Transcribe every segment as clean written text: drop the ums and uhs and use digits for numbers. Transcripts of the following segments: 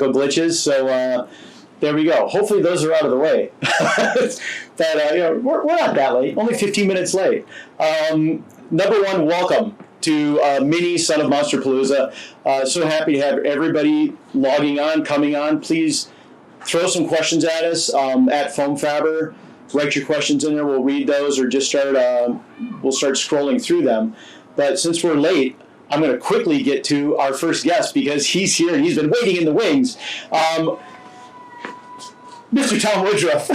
technical glitches. So there we go. Hopefully those are out of the way. But we're not that late. Only 15 minutes late. Number one, welcome to mini Son of Monsterpalooza. So happy to have everybody logging on, coming on. Please throw some questions at us at Foamfabber. Write your questions in there. We'll read those, or just we'll start scrolling through them. But since we're late, I'm going to quickly get to our first guest because he's here and he's been waiting in the wings. Mr. Tom Woodruff.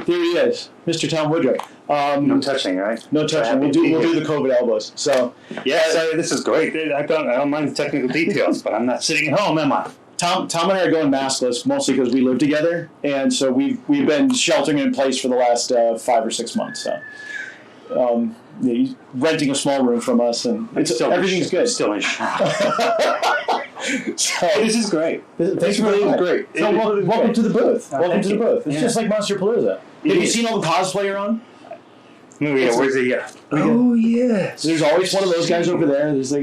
There he is, Mr. Tom Woodruff. No touching, right? No touching. We'll do the COVID elbows. So this is great. I don't mind the technical details, but I'm not sitting at home, am I? Tom and I are going maskless mostly because we live together, and so we've been sheltering in place for the last 5 or 6 months. So he's renting a small room from us, and everything's good. Still in So this is great. Thanks for being great. So welcome to the booth. Welcome to the booth. It's just like Monsterpalooza. Have you seen all the cosplay on? Where's the Oh yes. There's always one of those guys over there. There's I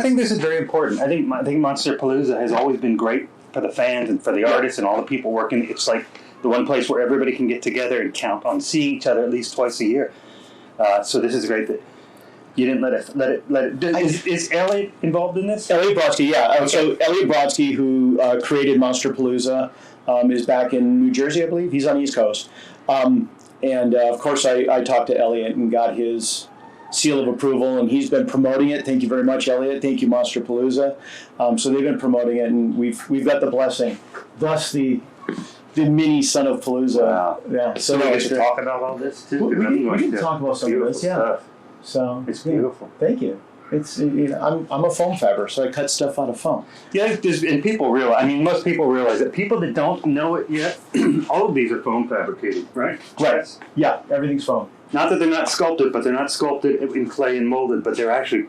think this is very important. I think Monsterpalooza has always been great for the fans and for the artists and all the people working. It's like the one place where everybody can get together and count on seeing each other at least twice a year. So this is great that you didn't let it. Is Elliot involved in this? Elliot Brodsky, yeah. Okay. So Elliot Brodsky, who created Monsterpalooza, is back in New Jersey, I believe. He's on the East Coast. And of course, I talked to Elliot and got his seal of approval, and he's been promoting it. Thank you very much, Elliot. Thank you, Monsterpalooza. So they've been promoting it, and we've got the blessing. Thus the mini Son of Palooza. Wow. Yeah. So we get to talk about all this too. We can talk about some of this. Yeah. Stuff. So it's beautiful. Thank you. It's I'm a foam fabber, so I cut stuff out of foam. Yeah, and people realize. I mean, most people realize that. People that don't know it yet, all of these are foam fabricated, right? Right. Yeah, everything's foam. Not that they're not sculpted, but they're not sculpted in clay and molded, but they're actually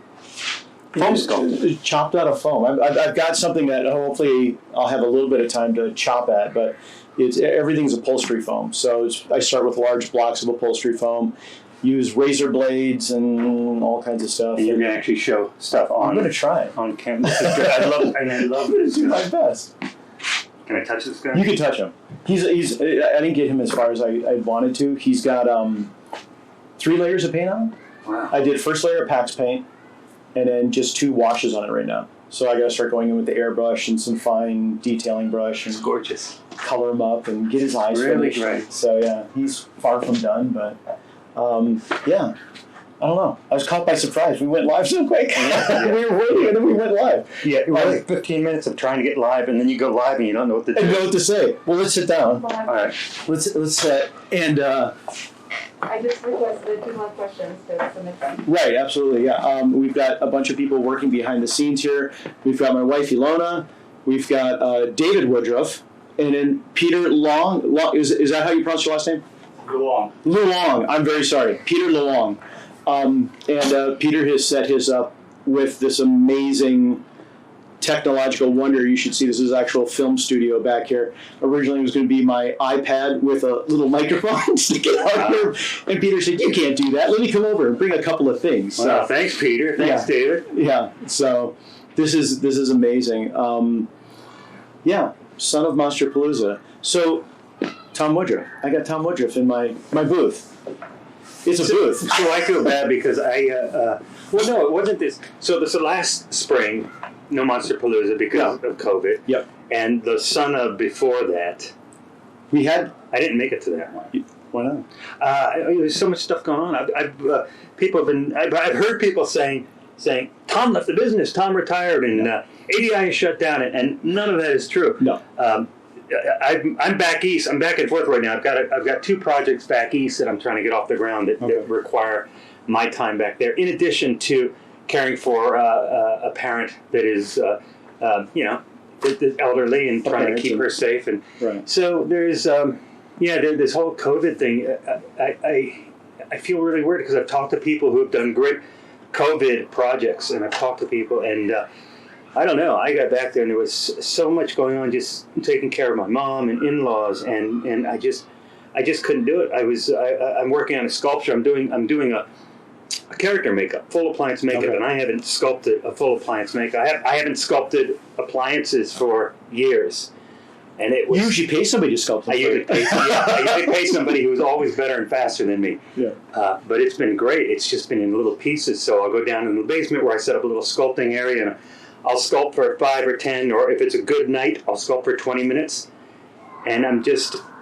foam sculpted. Chopped out of foam. I've got something that hopefully I'll have a little bit of time to chop at, but everything's upholstery foam. So I start with large blocks of upholstery foam. Use razor blades and all kinds of stuff. And you're going to actually show stuff on. I'm going to try on camera. This is good. I love this. Do my best. Can I touch this guy? You can touch him. He's. I didn't get him as far as I wanted to. He's got 3 layers of paint on him. Wow. I did first layer of PAX paint, and then just 2 washes on it right now. So I got to start going in with the airbrush and some fine detailing brush. And it's gorgeous. Color him up and get his eyes really finished. Great. So yeah, he's far from done, but. Yeah, I don't know. I was caught by surprise. We went live so quick. Yeah. We were waiting, and then we went live. Yeah, it was like 15 minutes of trying to get live, and then you go live, and you don't know what to do. And know what to say. Well, let's sit down. All right. Let's sit. And I just requested 2 more questions to submit them. Right, absolutely. Yeah, we've got a bunch of people working behind the scenes here. We've got my wife Ilona. We've got David Woodruff, and then Peter Long. Is that how you pronounce your last name? Luong. I'm very sorry. Peter Luong. And Peter has set his up with this amazing technological wonder. You should see this is actual film studio back here. Originally it was going to be my iPad with a little microphone sticking out here. And Peter said, you can't do that. Let me come over and bring a couple of things. Wow, thanks, Peter. Thanks, David. Yeah. So this is amazing. Son of Monsterpalooza. So Tom Woodruff. I got Tom Woodruff in my booth. It's a booth. So I feel bad because well, no, it wasn't this. So this was last spring, no Monsterpalooza because of COVID. Yep. And the son of before that, I didn't make it to that one. Why not? There's so much stuff going on. I've heard people saying, Tom left the business, Tom retired, and ADI is shut down, and none of that is true. No. I'm back east. I'm back and forth right now. I've got 2 projects back east that I'm trying to get off the ground that require my time back there. In addition to caring for a parent that is, elderly and trying to keep her safe. And so there's, this whole COVID thing. I feel really weird because I've talked to people who have done great COVID projects, and I've talked to people and. I don't know. I got back there and there was so much going on, just taking care of my mom and in-laws, and I just couldn't do it. I'm working on a sculpture. I'm doing character makeup, full appliance makeup, Okay. and I haven't sculpted a full appliance makeup. I haven't sculpted appliances for years, and it was. You usually pay somebody to sculpt them. I usually pay somebody who's always better and faster than me. Yeah. But it's been great. It's just been in little pieces. So I'll go down in the basement where I set up a little sculpting area, and I'll sculpt for 5 or 10, or if it's a good night, I'll sculpt for 20 minutes. And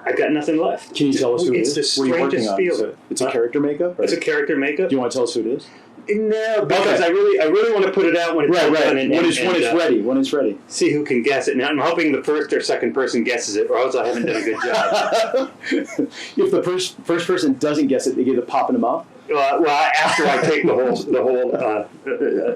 I've got nothing left. Can you tell us who it it's is? the What are you working strangest on? feeling. It's a character makeup? Or? It's a character makeup. Do you want to tell us who it is? No, because I really want to put it out when it's done. When it's ready. See who can guess it. Now I'm hoping the first or second person guesses it, or else I haven't done a good job. If the first person doesn't guess it, they get a pop in the mouth. Well, after I take the whole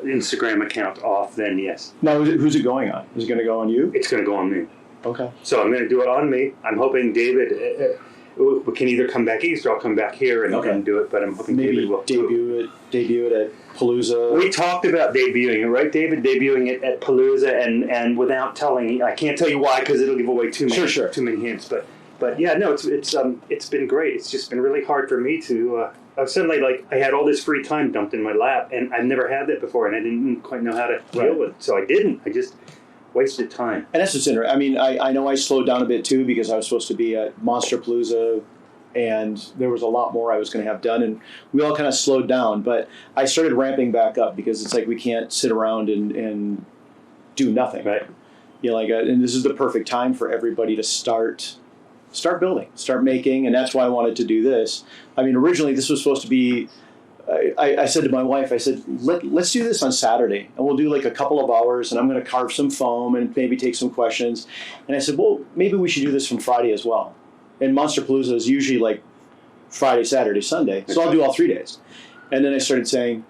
Instagram account off, then yes. Now, who's it going on? Is it going to go on you? It's going to go on me. Okay. So I'm going to do it on me. I'm hoping David we can either come back east or I'll come back here and do it. But I'm hoping Maybe David will debut it at Palooza. We talked about debuting it, right, David? Debuting it at Palooza, and without telling, I can't tell you why because it'll give away too many hints. But yeah, no, it's been great. It's just been really hard for me to. I've suddenly I had all this free time dumped in my lap, and I've never had that before, and I didn't quite know how to deal with it. So I didn't. I just wasted time. And that's what's interesting. I mean, I know I slowed down a bit too because I was supposed to be at Monsterpalooza, and there was a lot more I was going to have done, and we all kind of slowed down. But I started ramping back up because it's like we can't sit around and do nothing. Right. You know, and this is the perfect time for everybody to start building, start making, and that's why I wanted to do this. I mean, originally this was supposed to be. I said to my wife, I said, let's do this on Saturday, and we'll do like a couple of hours, and I'm going to carve some foam and maybe take some questions. And I said, well, maybe we should do this from Friday as well. And Monsterpalooza is usually like Friday, Saturday, Sunday, so I'll do all 3 days. And then I started saying,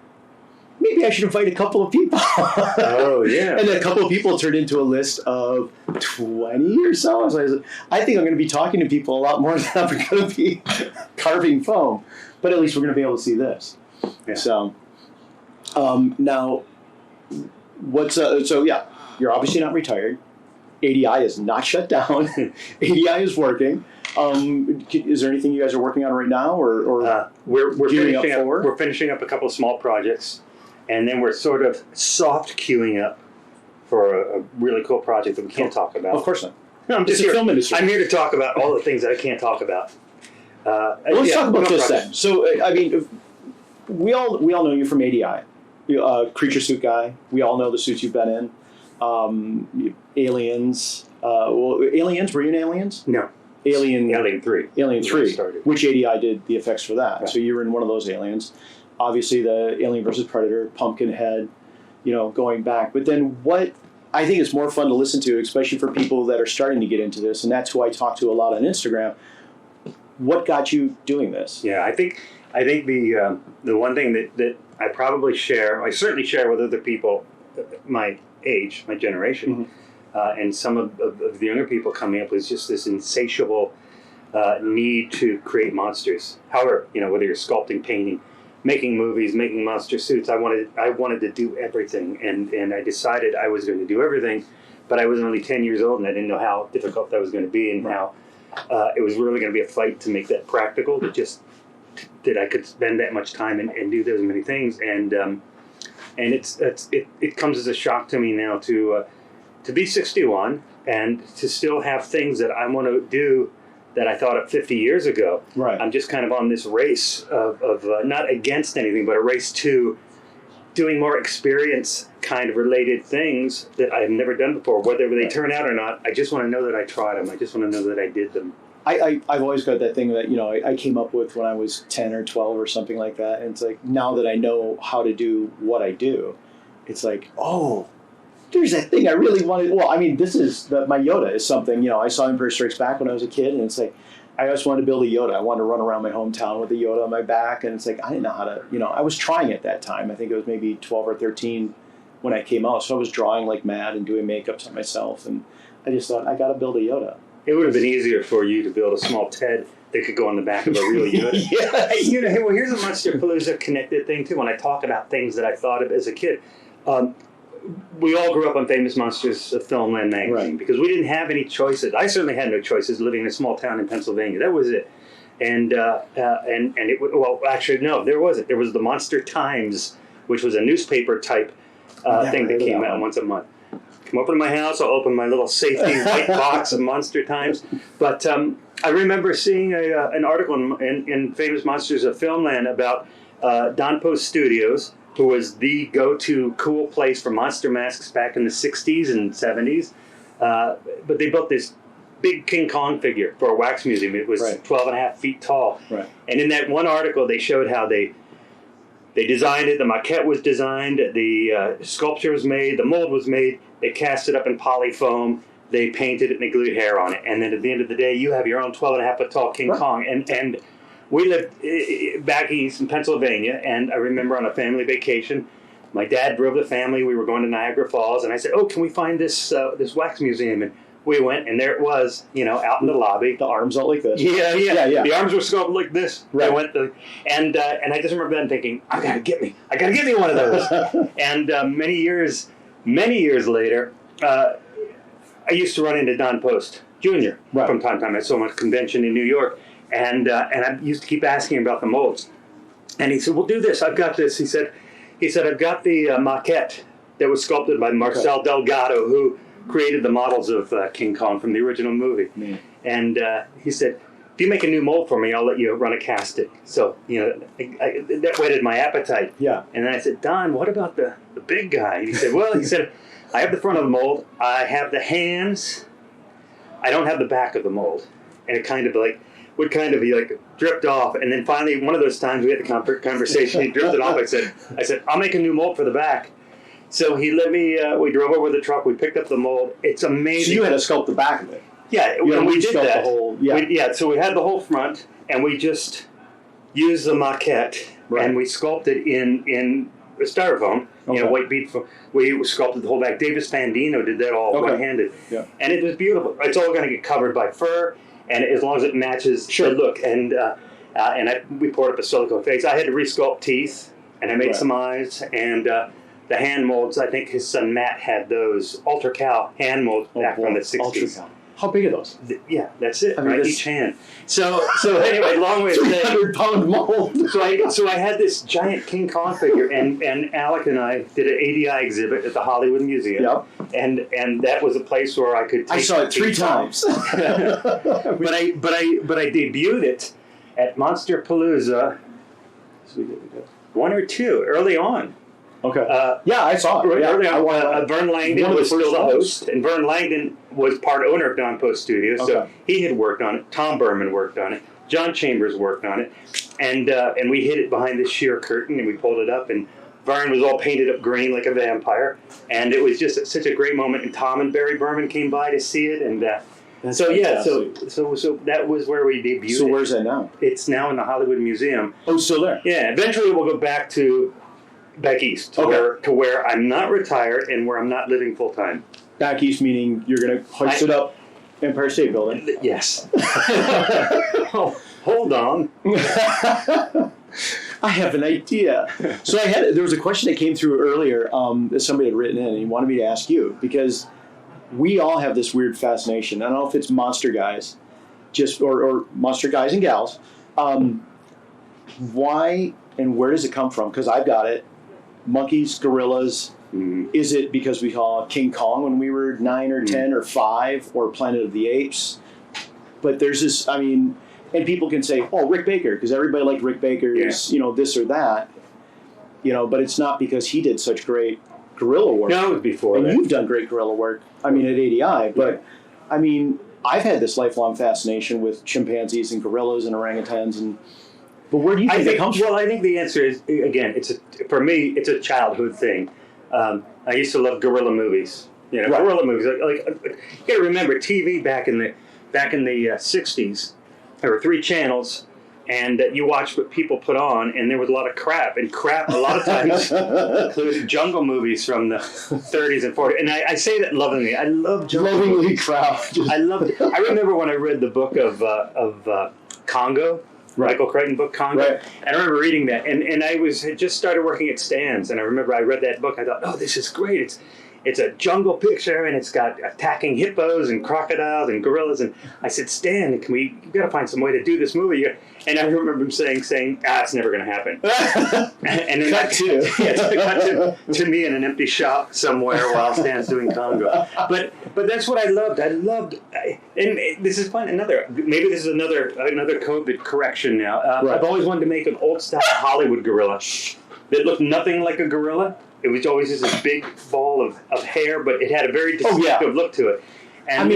maybe I should invite a couple of people. Oh, yeah. And then a couple of people turned into a list of 20 or so. So I think I'm going to be talking to people a lot more than I'm going to be carving foam. But at least we're going to be able to see this. Yeah. So, now, you're obviously not retired. ADI is not shut down. ADI is working. Is there anything you guys are working on right now, or we're finishing up a couple of small projects, and then we're sort of soft queuing up for a really cool project that we can't talk about. Of course not. No, I'm just here. Film industry. I'm here to talk about all the things that I can't talk about. Let's talk about this then. So, I mean, we all know you from ADI, Creature Suit guy. We all know the suits you've been in. Aliens. Aliens. Were you in Aliens? No. Alien 3. Alien 3. Which ADI did the effects for that. Right. So you were in one of those aliens. Obviously, the Alien versus Predator, Pumpkinhead. Going back. But then what? I think it's more fun to listen to, especially for people that are starting to get into this, and that's who I talk to a lot on Instagram. What got you doing this? Yeah, I think the one thing that I probably share, I certainly share with other people my age, my generation, and some of the younger people coming up is just this insatiable need to create monsters. However, whether you're sculpting, painting, making movies, making monster suits, I wanted to do everything, and I decided I was going to do everything, but I was only 10 years old and I didn't know how difficult that was going to be and how it was really going to be a fight to make that practical, that I could spend that much time and do those many things, and it comes as a shock to me now to be 61 and to still have things that I want to do that I thought of 50 years ago. Right. I'm just kind of on this race of not against anything, but a race to doing more experience kind of related things that I've never done before. Whether they turn out or not, I just want to know that I tried them. I just want to know that I did them. I've always got that thing that I came up with when I was 10 or 12 or something like that. And it's like, now that I know how to do what I do, it's like, oh, there's that thing I really wanted. Well, I mean, this is my Yoda is something, I saw Empire Strikes Back when I was a kid, and it's like, I always wanted to build a Yoda. I wanted to run around my hometown with a Yoda on my back, and it's like, I didn't know how to, I was trying at that time. I think it was maybe 12 or 13 when I came out. So I was drawing like mad and doing makeups on myself, and I just thought, I got to build a Yoda. It would have been easier for you to build a small Ted that could go on the back of a real Yoda. Yes. Hey, well, here's a Monsterpalooza connected thing, too. When I talk about things that I thought of as a kid, we all grew up on Famous Monsters of Filmland magazine, right, because we didn't have any choices. I certainly had no choices living in a small town in Pennsylvania. That was it. and it would, well, actually no, there wasn't. There was the Monster Times, which was a newspaper type thing that came out once a month. Come over to my house, I'll open my little safety white box of Monster Times. But I remember seeing an article in Famous Monsters of Filmland about Don Post Studios, who was the go-to cool place for monster masks back in the 60s and 70s. But they built this big King Kong figure for a wax museum. It was 12 and a half feet tall. Right. And in that one article, they showed how they designed it, the maquette was designed, the sculpture was made, the mold was made, they cast it up in polyfoam, they painted it, and they glued hair on it. And then at the end of the day, you have your own 12 and a half foot tall King Kong. And we lived back east in Pennsylvania, and I remember on a family vacation, my dad drove the family, we were going to Niagara Falls, and I said, oh, can we find this wax museum? And we went, and there it was, out in the lobby. The arms out like this. Yeah. The arms were sculpted like this. Right. I went and I just remember then thinking, I gotta get me one of those. And many years later, I used to run into Don Post Jr. From time to time. I saw him at a convention in New York, and I used to keep asking about the molds. And he said, "Well, do this. I've got this." He said, "I've got the maquette that was sculpted by Marcel Delgado, who created the models of King Kong from the original movie." And he said, if you make a new mold for me, I'll let you run a casting. So, that whetted my appetite. Yeah. And then I said, Don, what about the big guy? And he said, I have the front of the mold. I have the hands. I don't have the back of the mold. And it would be dripped off. And then finally, one of those times we had the conversation, he drifted off. I said, I'll make a new mold for the back. So he let me, we drove over with the truck, we picked up the mold. It's amazing. So you had to sculpt the back of it. Yeah, we did that. The whole, so we had the whole front, and we just used the maquette, and we sculpted in styrofoam, white bead. We sculpted the whole back. Davis Fandino did that all one-handed. Yeah. And it was beautiful. It's all going to get covered by fur, and as long as it matches the look. And we poured up a silicone face. I had to resculpt teeth, and I made some eyes, and the hand molds, I think his son Matt had those Ultra Cal hand molds back from the 60s. Ultra Cal. How big are those? Yeah, that's it. Each hand. So anyway, long way to say. 300-pound mold. So I had this giant King Kong figure, and Alec and I did an ADI exhibit at the Hollywood Museum. Yep. And that was a place where I could take. I saw it 3 times. but I debuted it at Monsterpalooza. 1 or 2 early on. Okay. I saw it. Early on, Vern Langdon was still the host, and Vern Langdon was part owner of Don Post Studios, so he had worked on it. Tom Berman worked on it. John Chambers worked on it, and we hid it behind this sheer curtain, and we pulled it up, and Vern was all painted up green like a vampire, and it was just such a great moment. And Tom and Barry Berman came by to see it, and so that was where we debuted. So where's that now? It's now in the Hollywood Museum. Oh, still there? Yeah. Eventually, we'll go back east to where I'm not retired and where I'm not living full time. Back east meaning you're going to hoist it up Empire State Building. Yes. Hold on. I have an idea. So there was a question that came through earlier that somebody had written in, and he wanted me to ask you, because we all have this weird fascination. I don't know if it's monster guys, or monster guys and gals. Why and where does it come from? Because I've got it. Monkeys, gorillas. Mm-hmm. Is it because we saw King Kong when we were 9 or 10 or 5, or Planet of the Apes? But there's this, and people can say, oh, Rick Baker, because everybody liked Rick Baker's, this or that. But it's not because he did such great gorilla work. No, it was before and that. You've done great gorilla work, at ADI. But, I've had this lifelong fascination with chimpanzees and gorillas and orangutans. But where do you think it comes from? Well, I think the answer is, again, for me, it's a childhood thing. I used to love gorilla movies. Gorilla movies. You got to remember, TV back in the 60s, there were 3 channels, and you watched what people put on, and there was a lot of crap. And crap, a lot of times, included jungle movies from the 30s and 40s. And I say that lovingly. I love jungle movies. Crowd. I loved it. I remember when I read the book of Congo. Michael Crichton book, Congo. Right. And I remember reading that, and I had just started working at Stan's, and I remember I read that book. I thought, oh, this is great. it's a jungle picture, and it's got attacking hippos and crocodiles and gorillas. And I said, Stan, you've got to find some way to do this movie. And I remember him saying, it's never going to happen. And then cut to me in an empty shop somewhere while Stan's doing Congo. But that's what I loved. And this is fun. Maybe this is another COVID correction now. I've always wanted to make an old style Hollywood gorilla that looked nothing like a gorilla. It was always just a big ball of hair, but it had a very distinctive look to it. And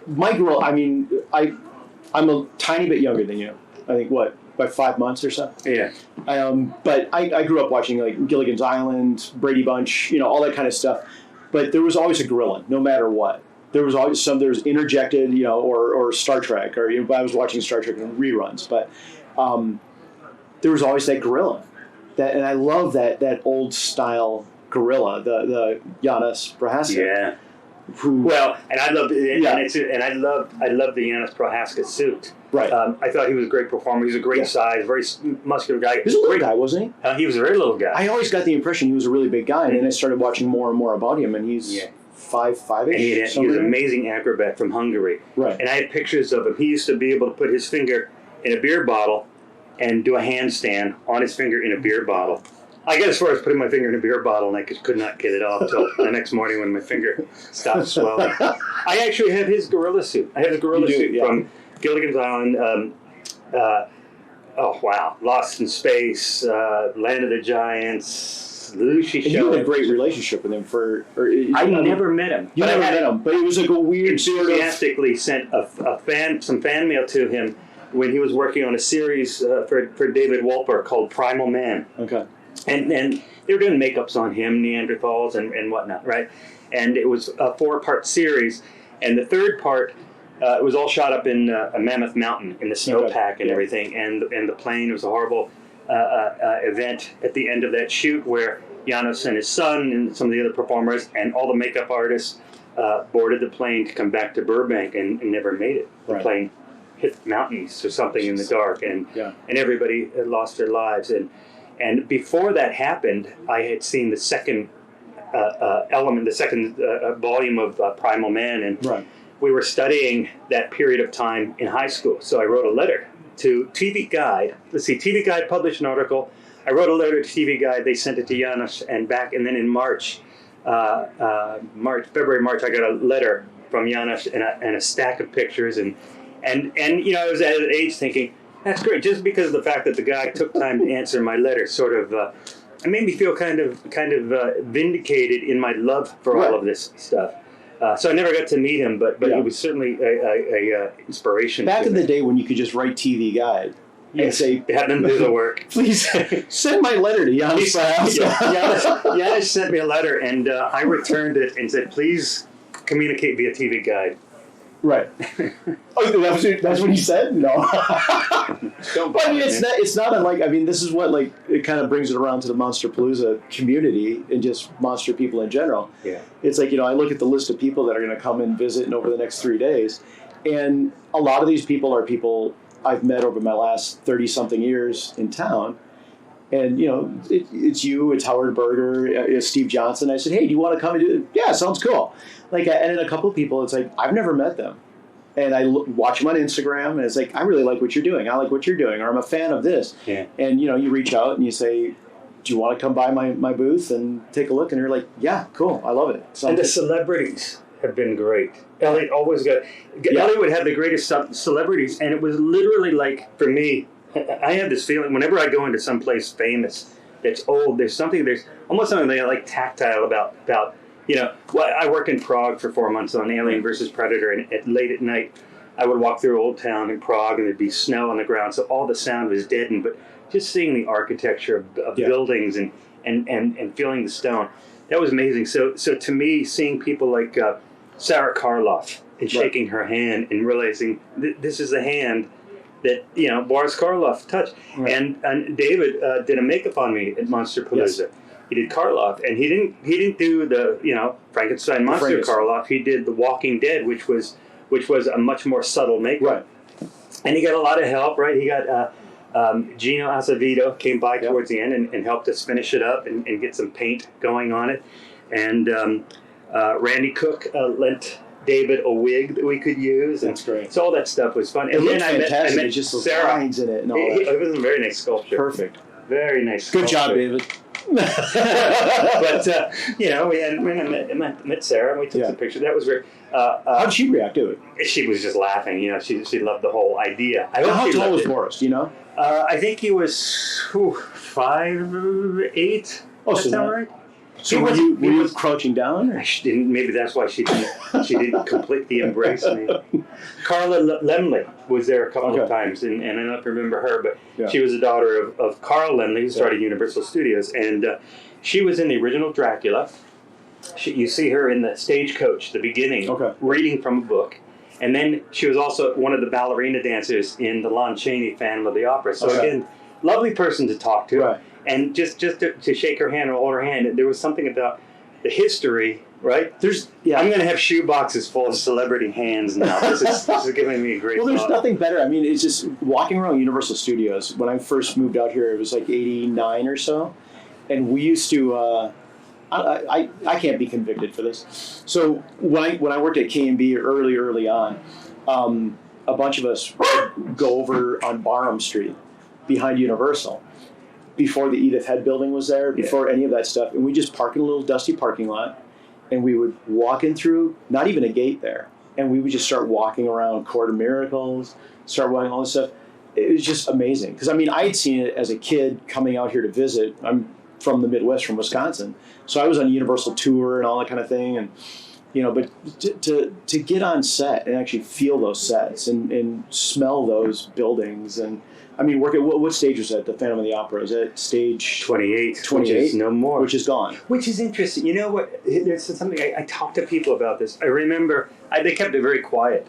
my gorilla, I'm a tiny bit younger than you. I think, by 5 months or so? Yeah. But I grew up watching like Gilligan's Island, Brady Bunch, all that kind of stuff. But there was always a gorilla, no matter what. There was always there was interjected, or Star Trek, or I was watching Star Trek in reruns. But there was always that gorilla. And I love that old style gorilla, the Janis Prohaska. Yeah. And I loved it, and I loved the Janis Prohaska suit. Right. I thought he was a great performer. He was a great size, very muscular guy. He was a little guy, wasn't he? He was a very little guy. I always got the impression he was a really big guy, and then I started watching more and more about him, and he's 5'5"-ish. He was an amazing acrobat from Hungary. Right. And I had pictures of him. He used to be able to put his finger in a beer bottle and do a handstand on his finger in a beer bottle. I got as far as putting my finger in a beer bottle, and I could not get it off until the next morning when my finger stopped swelling. I actually have his gorilla suit. I have his gorilla suit from Gilligan's Island. Lost in Space, Land of the Giants, Lucy Show. And you had a great relationship with him I never met him. You never met him, but it was like a weird enthusiastically sent some fan mail to him when he was working on a series for David Wolper called Primal Man. Okay. And they were doing makeups on him, Neanderthals and whatnot, right? And it was a 4-part series, and the third part it was all shot up in a Mammoth Mountain in the snowpack and everything, and the plane. It was a horrible event at the end of that shoot where Janis and his son and some of the other performers and all the makeup artists boarded the plane to come back to Burbank and never made it. The plane hit mountains or something in the dark, and everybody had lost their lives. And before that happened, I had seen the second volume of Primal Man, and we were studying that period of time in high school. So I wrote a letter to TV Guide. TV Guide published an article. I wrote a letter to TV Guide. They sent it to Janis, and then in February, March, I got a letter from Janis and a stack of pictures, and I was at an age thinking, that's great. Just because of the fact that the guy took time to answer my letter, sort of, it made me feel kind of vindicated in my love for all of this stuff. So I never got to meet him, but he was certainly a inspiration. Back in the day when you could just write TV Guide and say, have them do the work. Please send my letter to Janis. Janis sent me a letter, and I returned it and said, please communicate via TV Guide. Right. That's what he said? No. It's not unlike, this is what, it kind of brings it around to the Monsterpalooza community and just monster people in general. Yeah. It's like, I look at the list of people that are going to come and visit over the next 3 days, and a lot of these people are people I've met over my last 30-something years in town. And, it's you, it's Howard Berger, it's Steve Johnson. I said, hey, do you want to come and do it? Yeah, sounds cool. And then a couple of people, it's like, I've never met them. And I watch them on Instagram, and it's like, I really like what you're doing. I like what you're doing, or I'm a fan of this. Yeah. And, you reach out and you say, do you want to come by my booth and take a look? And you're like, yeah, cool, I love it. And the celebrities have been great. Elliot would have the greatest celebrities, and it was literally like, for me, I have this feeling whenever I go into some place famous that's old, there's almost something like tactile about I worked in Prague for 4 months on Alien versus Predator, and late at night I would walk through Old Town in Prague, and there'd be snow on the ground, so all the sound was deadened, but just seeing the architecture of buildings and feeling the stone, that was amazing. So to me, seeing people like Sarah Karloff and shaking her hand and realizing this is the hand that Boris Karloff touched, and David did a makeup on me at Monsterpalooza. Yes. He did Karloff, and he didn't do the Frankenstein monster Karloff. He did the Walking Dead, which was a much more subtle makeup. Right. And he got a lot of help. Right, he got Gino Azevedo came by towards the end and helped us finish it up and get some paint going on it, and Randy Cook lent David a wig that we could use. That's great. So all that stuff was fun. It And looked then fantastic. I met just those Sarah. lines in it and all that. It was a very nice sculpture. Perfect. Very nice Good sculpture. job, David. But, I met Sarah and we took some pictures. That was very... How did she react to it? She was just laughing. She loved the whole idea. How tall was Boris? Do you know? I think he was 5'8". Oh, That sound right? So were you crouching down? Or? She didn't. Maybe that's why she didn't completely embrace me. Carla Lemley was there a couple of times, and I don't know if you remember her, but she was the daughter of Carl Lemley, who started Universal Studios, and she was in the original Dracula. You see her in the Stagecoach, the beginning, reading from a book. And then she was also one of the ballerina dancers in the Lon Chaney Phantom of the Opera. So again, lovely person to talk to. Right. And just to shake her hand or hold her hand, there was something about the history, right? I'm going to have shoe boxes full of celebrity hands now. This is giving me a great there's thought. nothing better. I mean, it's just walking around Universal Studios. When I first moved out here, it was like 89 or so. And we used to... I can't be convicted for this. So when I worked at K&B early on, a bunch of us would go over on Barham Street behind Universal before the Edith Head building was there, before any of that stuff, and we just park in a little dusty parking lot, and we would walk in through, not even a gate there, and we would just start walking around Court of Miracles, start walking all this stuff. It was just amazing because I had seen it as a kid coming out here to visit. I'm from the Midwest, from Wisconsin. So I was on a Universal tour and all that kind of thing. And, but to get on set and actually feel those sets and smell those buildings. And work at what stage was that? The Phantom of the Opera. Is that stage 28? 28? Which is no more. Which is gone. Which is interesting. You know what? There's something, I talk to people about this. I remember they kept it very quiet.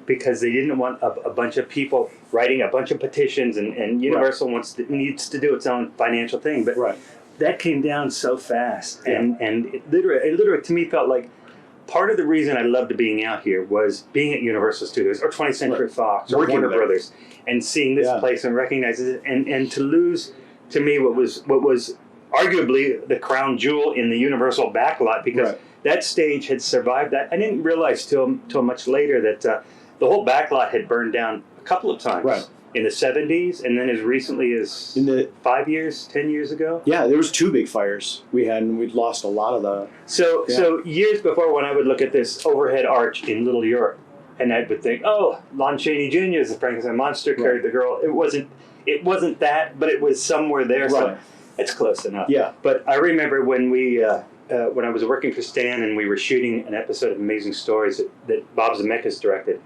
Because they didn't want a bunch of people writing a bunch of petitions and Universal needs to do its own financial thing. But that came down so fast, and it literally to me felt like part of the reason I loved being out here was being at Universal Studios or 20th Century Fox or Warner Brothers and seeing this place and recognizing it, and to lose to me what was arguably the crown jewel in the Universal backlot because that stage had survived that. I didn't realize till much later that the whole backlot had burned down a couple of times. Right. In the 70s, and then as recently as 10 years ago? Yeah, there was 2 big fires we had, and we'd lost a lot of the... So years before, when I would look at this overhead arch in Little Europe, and I would think, oh, Lon Chaney Jr. is the Frankenstein monster, carried the girl. It wasn't that, but it was somewhere there, so it's close enough. Yeah. But I remember when when I was working for Stan, and we were shooting an episode of Amazing Stories that Bob Zemeckis directed,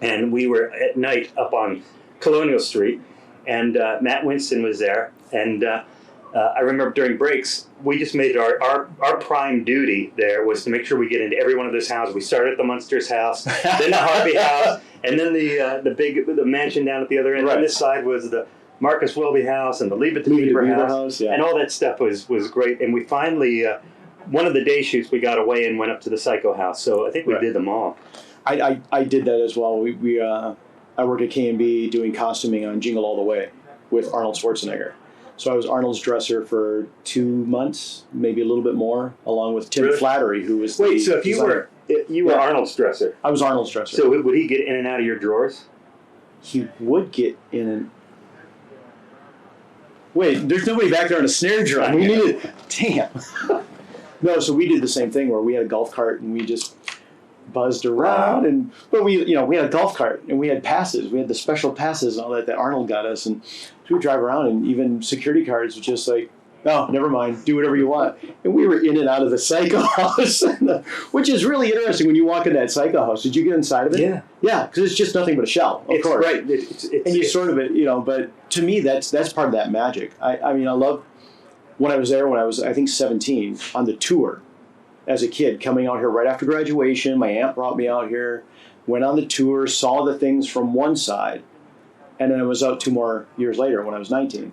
and we were at night up on Colonial Street, and Matt Winston was there, and I remember during breaks, we just made it our prime duty there was to make sure we get into every one of those houses. We started at the Munsters house, then the Harvey house, and then the mansion down at the other end. On this side was the Marcus Welby house and the Leave It to Beaver house, and all that stuff was great. And we finally, one of the day shoots, we got away and went up to the Psycho house. So I think we did them all. I did that as well. I worked at K&B doing costuming on Jingle All the Way with Arnold Schwarzenegger. So I was Arnold's dresser for 2 months, maybe a little bit more, along with Tim Flattery, who was so if designer. you were Arnold's dresser. I was Arnold's dresser. So would he get in and out of your drawers? He would get in and... Wait, there's nobody back there on a snare drum. We needed... Damn. No, so we did the same thing where we had a golf cart and we just buzzed around, but we had a golf cart and we had passes. We had the special passes and all that Arnold got us, and so we would drive around, and even security cards were just like, oh, never mind, do whatever you want. And we were in and out of the Psycho house, which is really interesting when you walk in that Psycho house. Did you get inside of it? Yeah. Yeah, because it's just nothing but a shell, of course. Right. And you sort of, but to me, that's part of that magic. I love when I was there when I was, I think, 17 on the tour. As a kid, coming out here right after graduation, my aunt brought me out here, went on the tour, saw the things from one side, and then I was out 2 more years later when I was 19,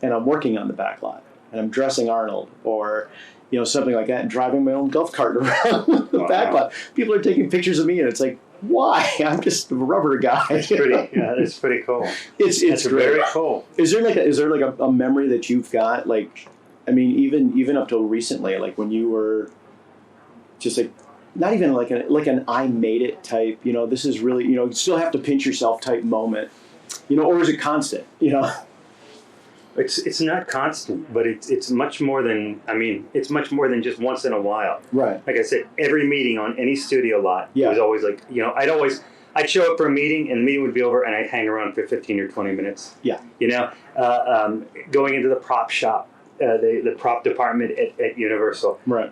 and I'm working on the back lot, and I'm dressing Arnold, or something like that, and driving my own golf cart around the back lot. People are taking pictures of me, and it's like, why? I'm just a rubber guy. It's pretty cool. It's very cool. Is there like a memory that you've got, like, even up till recently, like when you were just like not even like an I made it type. You know, this is really, you know, you still have to pinch yourself type moment. You know, or is it constant? You know. It's not constant, but it's much more than, I mean, it's much more than just once in a while. Right. Like I said, every meeting on any studio lot Yeah. was always like, you know, I'd show up for a meeting and the meeting would be over and I'd hang around for 15 or 20 minutes. Yeah. You know, going into the prop shop, the prop department at Universal. Right.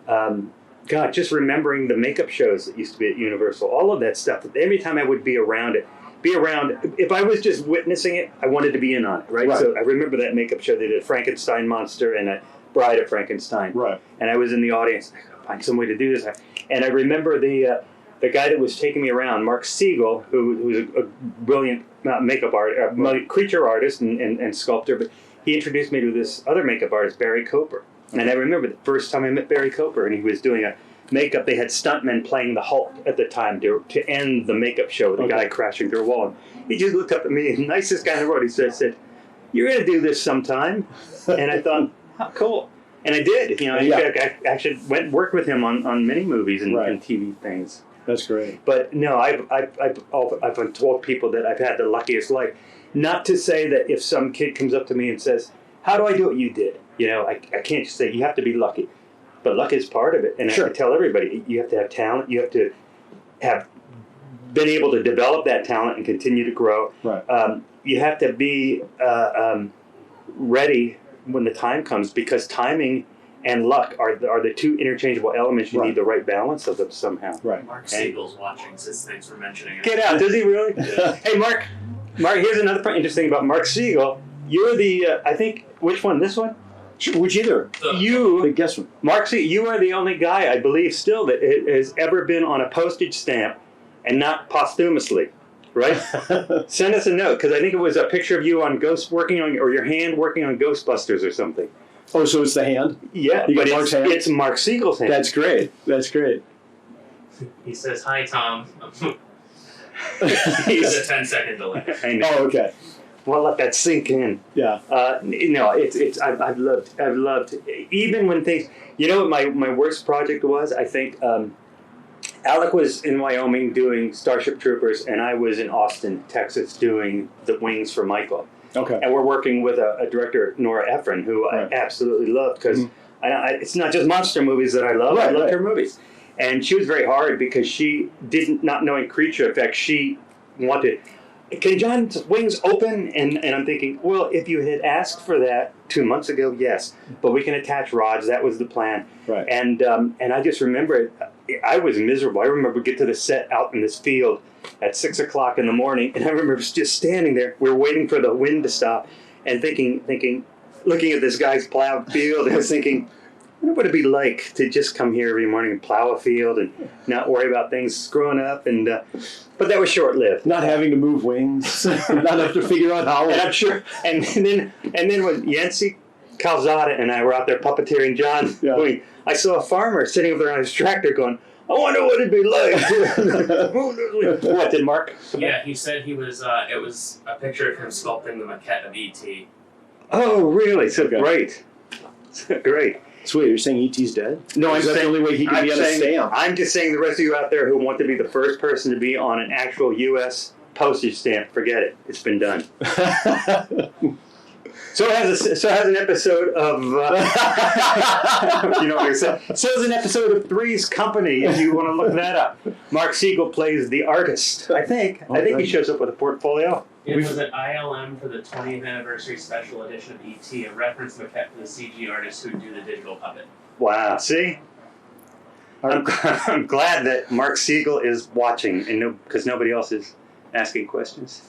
God, just remembering the makeup shows that used to be at Universal, all of that stuff. Every time I would be around it, if I was just witnessing it, I wanted to be in on it, right? So I remember that makeup show. They did a Frankenstein monster and a Bride of Frankenstein. Right. And I was in the audience. I gotta find some way to do this. And I remember the guy that was taking me around, Mark Siegel, who's a brilliant makeup artist, creature artist and sculptor, but he introduced me to this other makeup artist, Barry Coper. And I remember the first time I met Barry Coper, and he was doing a makeup. They had stuntmen playing the Hulk at the time to end the makeup show with a guy crashing through a wall. And he just looked up at me, nicest guy in the world. He said, "You're going to do this sometime." And I thought, how cool. And I did. You know, I actually worked with him on many movies and TV things. That's great. But no, I've told people that I've had the luckiest life. Not to say that if some kid comes up to me and says, "How do I do what you did?" You know, I can't just say you have to be lucky. But luck is part of it. And I tell everybody, you have to have talent. You have to have been able to develop that talent and continue to grow. Right. You have to be ready when the time comes, because timing and luck are the two interchangeable elements. You need the right balance of them somehow. Right. Mark Siegel's watching, says thanks for mentioning it. Get out. Does he really? Yeah. Hey, Mark, here's another interesting thing about Mark Siegel. You're the, I think, which one? This one? Which either? You, guess one. Mark Siegel, you are the only guy, I believe, still that has ever been on a postage stamp and not posthumously, right? Send us a note, because I think it was a picture of you on or your hand working on Ghostbusters or something. Oh, so it's the hand? Yeah, you but got Mark's hand? It's Mark Siegel's hand. That's great. That's great. He says, "Hi, Tom." He's a 10-second delay. I know. Oh, okay. Well, let that sink in. Yeah. I've loved even when things. You know what my worst project was? I think Alec was in Wyoming doing Starship Troopers, and I was in Austin, Texas, doing the wings for Michael. Okay. And we're working with a director, Nora Ephron, who I absolutely love, because it's not just monster movies that I love. I love her movies. And she was very hard because she not knowing creature effects, she wanted, can John's wings open? And I'm thinking, well, if you had asked for that 2 months ago, yes. But we can attach rods. That was the plan. Right. And I just remember, I was miserable. I remember we get to the set out in this field at 6 o'clock in the morning, and I remember just standing there. We were waiting for the wind to stop, and thinking, looking at this guy's plowed field, and I was thinking, what would it be like to just come here every morning and plow a field and not worry about things screwing up? And but that was short-lived. Not having to move wings, not have to figure out how. And I'm sure. And then when Yancey Calzada and I were out there puppeteering John, I saw a farmer sitting up there on his tractor going, "I wonder what it'd be like." What did Mark? Yeah, he said he was. It was a picture of him sculpting the maquette of E.T. Oh, really? So great. Great. Sweet, you're saying E.T.'s dead? No, I'm saying the only way he can be on a stamp. I'm just saying the rest of you out there who want to be the first person to be on an actual U.S. postage stamp, forget it. It's been done. So it has an episode of, you know what I said? So it's an episode of Three's Company, if you want to look that up. Mark Siegel plays the artist, I think. I think he shows up with a portfolio. It was at ILM for the 20th anniversary special edition of E.T., a reference maquette for the CG artists who would do the digital puppet. Wow, see? I'm glad that Mark Siegel is watching, and because nobody else is asking questions.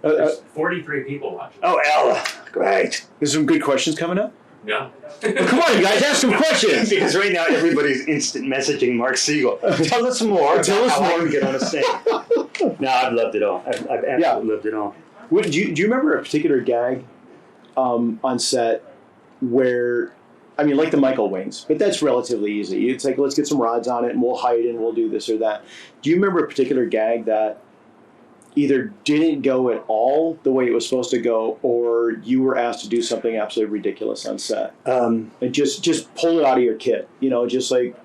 There's 43 people watching. Oh, Ella. Great. There's some good questions coming up? No. Come on, you guys, ask some questions. Because right now everybody's instant messaging Mark Siegel. Tell us more. Tell us more. Get on a stage. No, I've loved it all. I've absolutely loved it all. Do you remember a particular gag on set where, I mean, like the Michael wings, but that's relatively easy. It's like, let's get some rods on it and we'll hide and we'll do this or that. Do you remember a particular gag that either didn't go at all the way it was supposed to go, or you were asked to do something absolutely ridiculous on set? And just pull it out of your kit. You know, just like,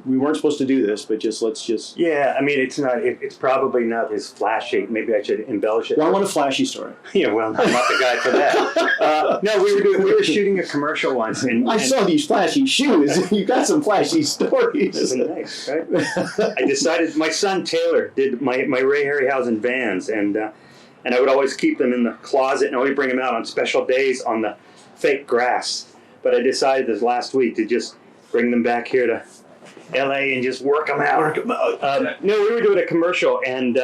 we weren't supposed to do this, but let's just... Yeah, I mean, it's probably not as flashy. Maybe I should embellish it. Well, I want a flashy story. Yeah, well, I'm not the guy for that. No, we were shooting a commercial once. I saw these flashy shoes. You got some flashy stories. That's nice, right? I decided, my son Taylor did my Ray Harryhausen Vans, and I would always keep them in the closet and only bring them out on special days on the fake grass. But I decided this last week to just bring them back here to LA and just work them out. No, we were doing a commercial, and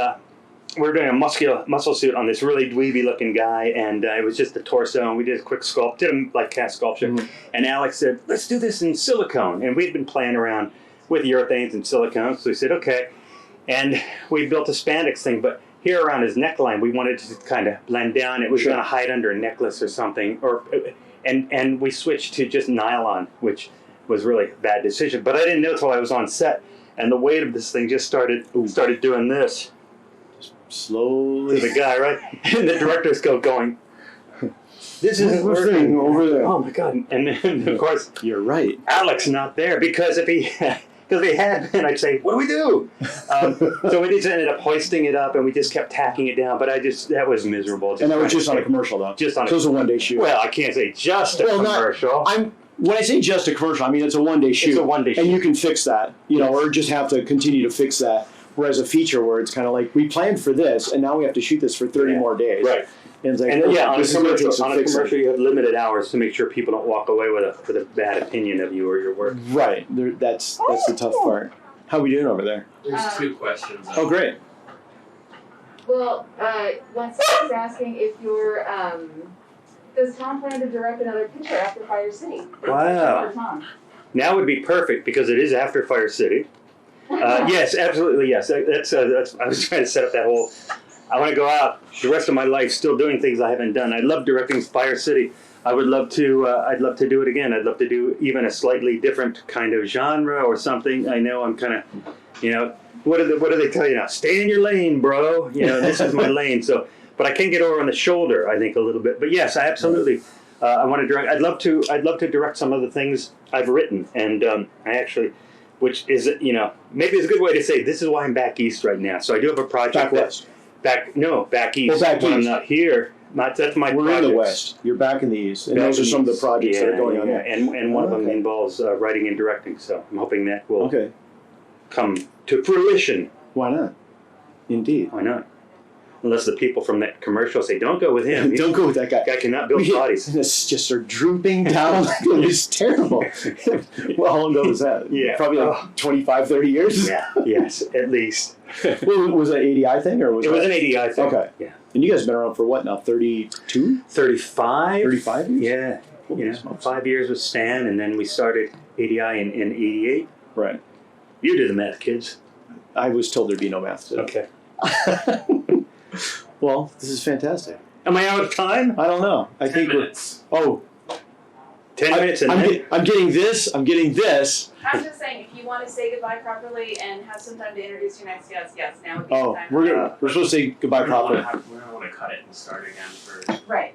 we were doing a muscle suit on this really dweeby looking guy, and it was just the torso, and we did a quick sculpt, did a like cast sculpture, and Alex said, let's do this in silicone, and we'd been playing around with urethanes and silicone, so we said, okay, and we built a spandex thing, but here around his neckline, we wanted to kind of blend down. It was going to hide under a necklace or something, and we switched to just nylon, which was really a bad decision. But I didn't know until I was on set, and the weight of this thing just started doing this. Slowly. To the guy, right? And the director's going, this isn't working over there. Oh my God. And then, of course, you're right. Alex not there, because if he had been, I'd say, what do we do? So we just ended up hoisting it up, and we just kept tacking it down. But that was miserable. And that was just on a commercial, though. Just on so it was a one-day shoot. Well, I can't say just a commercial. When I say just a commercial, I mean it's a one-day shoot. It's a one-day shoot. And you can fix that, or just have to continue to fix that. Whereas a feature where it's kind of like, we planned for this, and now we have to shoot this for 30 more days. Right. And it's like, on a commercial, you have limited hours to make sure people don't walk away with a bad opinion of you or your work. Right. That's the tough part. How are we doing over there? There's 2 questions. Oh, great. Well, one was asking if you're, does Tom plan to direct another picture after Fire City? Wow. For Tom? Now would be perfect, because it is after Fire City. Yes, absolutely, yes. That's I was trying to set up that whole... I want to go out the rest of my life still doing things I haven't done. I love directing Fire City. I would love to. I'd love to do it again. I'd love to do even a slightly different kind of genre or something. I know I'm kind of, what do they tell you now? Stay in your lane, bro. This is my lane. So, but I can get over on the shoulder, I think, a little bit. But yes, I absolutely. I want to direct. I'd love to direct some of the things I've written, and I actually. Which is, maybe it's a good way to say this is why I'm back east right now. So I do have a project. Back west. Back east. Well, back when east. I'm not here. That's my We're project. in the west. You're back in the east. And those are some of the projects that are going on there. And one of them involves writing and directing. So I'm hoping that will Okay. come to fruition. Why not? Indeed. Why not? Unless the people from that commercial say, don't go with him. Don't go with that guy. That guy cannot build bodies. And it's just are drooping down. It's terrible. Well, how long ago was that? Yeah. Probably like 25, 30 years? Yeah, yes, at least. Well, was it an ADI thing? Or was it was an ADI thing. Okay. Yeah. And you guys have been around for what now, 32? 35? 35 years? Yeah. 5 years with Stan, and then we started ADI in 88. Right. You do the math, kids. I was told there'd be no math today. Okay. Well, this is fantastic. Am I out of time? I don't know. I 10 think minutes. 10 minutes and I'm getting this. I'm getting this. I'm just saying, if you want to say goodbye properly and have some time to introduce your next guest, yes, now would be the time. We're supposed to say goodbye We don't properly. want to cut it and start again for... Right.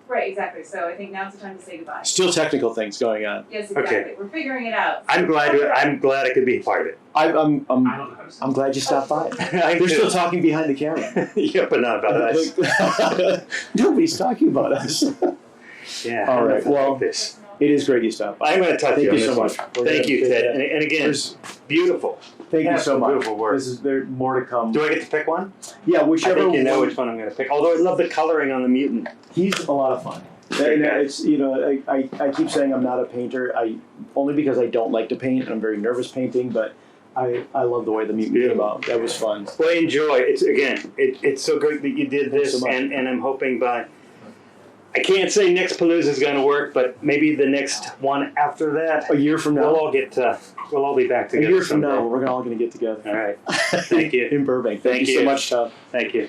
Right, exactly. So I think now's the time to say goodbye. Still technical things going on. Yes, exactly. Okay. We're figuring it out. I'm glad I could be a part of it. I don't know how to say I'm glad you stopped by. I They're still do. talking behind the camera. Yeah, but not about us. Nobody's talking about us. Yeah. All right. Well, this. It is great you stopped by. I'm going to touch Thank you on you this so one. much. Thank you, Ted. And again, beautiful. Thank you so much. Beautiful work. There's more to come. Do I get to pick one? Yeah, whichever I think you know one. which one I'm going to pick. Although I love the coloring on the mutant. He's a lot of fun. And it's I keep saying I'm not a painter. Only because I don't like to paint and I'm very nervous painting, but I love the way the mutant came out. That was fun. Well, enjoy. It's so great that you did this, Thanks so much. and I'm hoping by. I can't say next Palooza is going to work, but maybe the next one after that. A year from now. We'll all be back A together. year from someday. now, we're all going to get together. All right. Thank you. In Burbank. Thank you you. so much, Tom. Thank you.